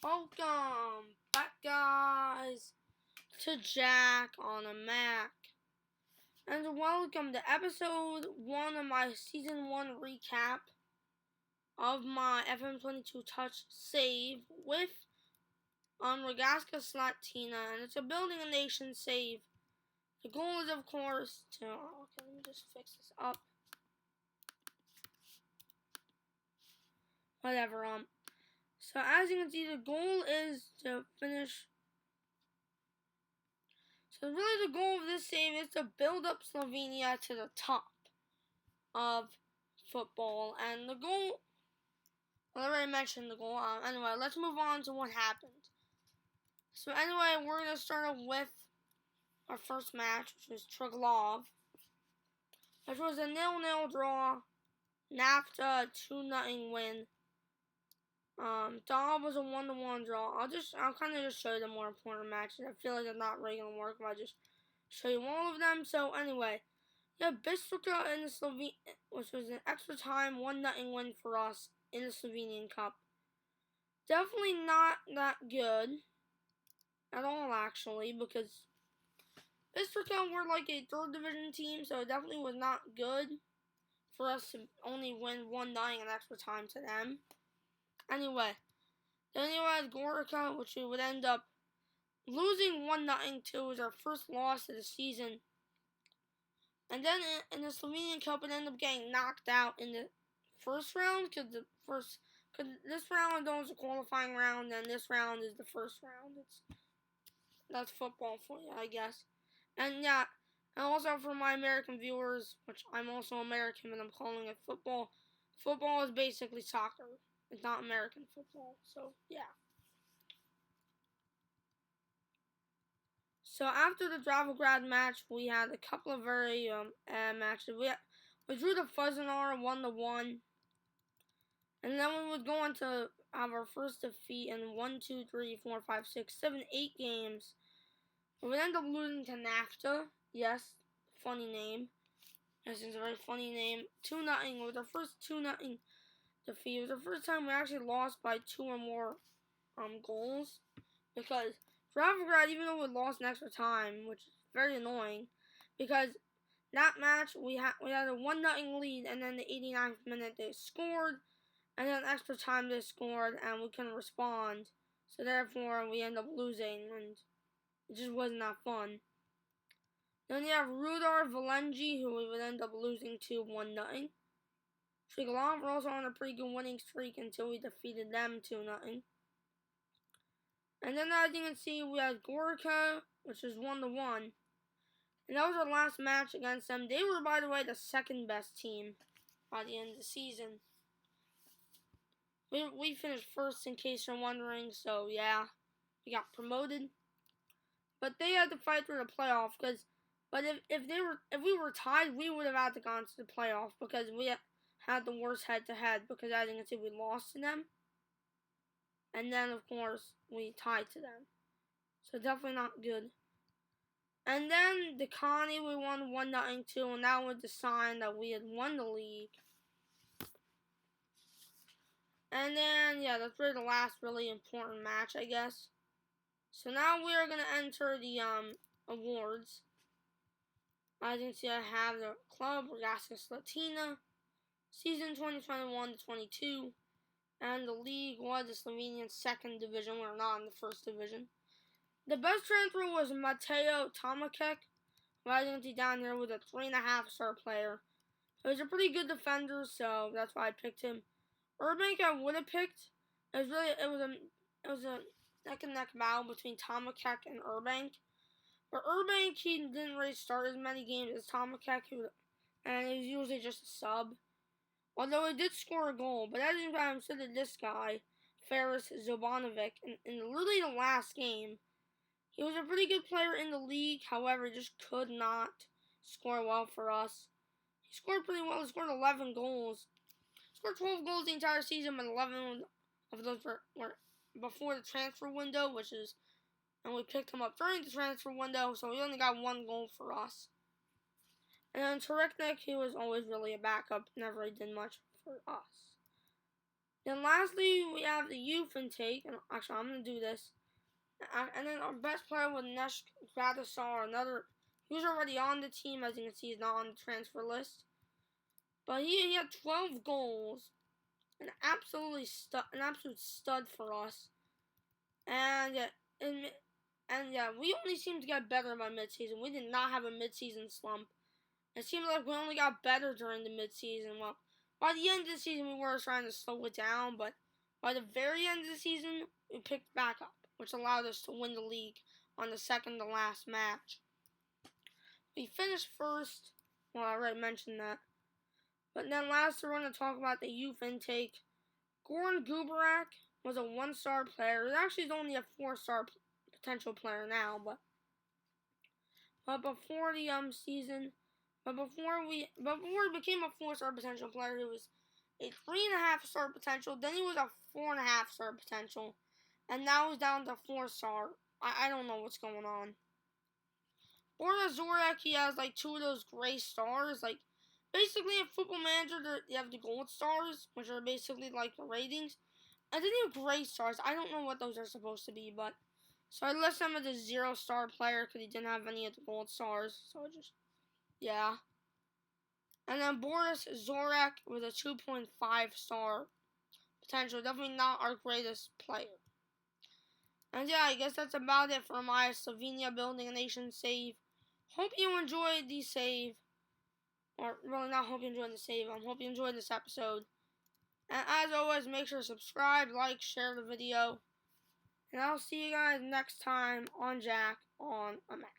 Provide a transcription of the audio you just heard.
Welcome back, guys, to Jack on a Mac. And welcome to episode 1 of my season 1 recap of my FM22 Touch save with Rogaska Slatina. And it's a Building a Nation save. The goal is, of course, to... Okay, let me just fix this up. Whatever, So as you can see, the goal is to finish. So really the goal of this save is to build up Slovenia to the top of football. And the goal, I already mentioned the goal. Anyway, let's move on to what happened. So anyway, we're going to start off with our first match, which was Triglav, which was a 0-0 draw, NAFTA 2-0 win. Dahl was a 1-1 draw. I'll kind of just show you the more important matches. I feel like it's not really gonna work if I just show you all of them. So anyway, yeah, Bistrica in the which was an extra time 1-0 win for us in the Slovenian Cup. Definitely not that good at all, actually, because Bistrica were like a 3rd division team, so it definitely was not good for us to only win 1-0 in extra time to them. Anyway, then you had Gorica, which we would end up losing 1-0 to. It was our first loss of the season. And then in the Slovenian Cup, it ended up getting knocked out in the first round, because this round was a qualifying round, and this round is the first round. That's football for you, I guess. And yeah, and also for my American viewers, which I'm also American, but I'm calling it football. Football is basically soccer. It's not American football, so yeah. So after the Dravograd match, we had a couple of very matches. We drew the Fuzzanar 1-1, and then we would go on to have our first defeat in 1, 2, 3, 4, 5, 6, 7, 8 games. We would end up losing to NAFTA. Yes, funny name. This is a very funny name. 2-0 was our first 2-0 defeat. It was the first time we actually lost by 2 or more goals, because Dravograd, even though we lost in extra time, which is very annoying, because that match we had a 1-0 lead, and then the 89th minute they scored, and then extra time they scored, and we couldn't respond, so therefore we ended up losing, and it just wasn't that fun. Then you have Rudar Valenji, who we would end up losing to 1-0. Triglav were also on a pretty good winning streak until we defeated them 2-0. And then as you can see, we had Gorica, which is 1-1. And that was our last match against them. They were, by the way, the 2nd best team by the end of the season. We finished 1st, in case you're wondering, so yeah, we got promoted. But they had to fight through the playoff, but if we were tied, we would have had to gone to the playoff, because we had the worst head-to-head, because as you can see, we lost to them. And then, of course, we tied to them. So definitely not good. And then the Connie, we won 1-0 too, and that was the sign that we had won the league. And then, yeah, that's really the last really important match, I guess. So now we are going to enter the awards. As you can see, I have the club, Rogaska Slatina, season 2021-22. And the league was the Slovenian 2nd division. We're not in the 1st division. The best transfer was Mateo Tomakek, who as you can see down here with a 3.5-star player. He was a pretty good defender, so that's why I picked him. Urbank I would have picked. It was a neck-and-neck battle between Tomakek and Urbank. But Urbank, he didn't really start as many games as Tomakek, and he was usually just a sub. Although he did score a goal, but as you can see, this guy, Faris Zobanovic, in literally the last game, he was a pretty good player in the league. However, he just could not score well for us. He scored pretty well. He scored 11 goals. He scored 12 goals the entire season, but 11 of those were before the transfer window, and we picked him up during the transfer window, so he only got 1 goal for us. And then Tareknik, he was always really a backup, never really did much for us. Then lastly, we have the youth intake. And actually, I'm going to do this. And then our best player was Nesh Gradisar. He was already on the team. As you can see, he's not on the transfer list. But he had 12 goals. An absolute stud for us. And we only seemed to get better by midseason. We did not have a midseason slump. It seemed like we only got better during the midseason. Well, by the end of the season, we were trying to slow it down, but by the very end of the season, we picked back up, which allowed us to win the league on the second to last match. We finished first. Well, I already mentioned that. But then last, we're going to talk about the youth intake. Goran Gubarak was a 1-star player. He actually is only a 4-star potential player now, but before the season, before he became a 4-star potential player, he was a 3.5-star potential. Then he was a 4.5-star potential, and now he's down to 4-star. I don't know what's going on. Borna Zorek, he has like 2 of those gray stars. Like basically in Football Manager, you have the gold stars, which are basically like the ratings. And then you have gray stars. I don't know what those are supposed to be, but so I listed him as a 0-star player because he didn't have any of the gold stars. So yeah. And then Boris Zorek with a 2.5-star potential. Definitely not our greatest player. And yeah, I guess that's about it for my Slovenia Building a Nation save. Hope you enjoyed the save. Or really not hope you enjoyed the save. I hope you enjoyed this episode. And as always, make sure to subscribe, like, share the video. And I'll see you guys next time on Jack on a Mac.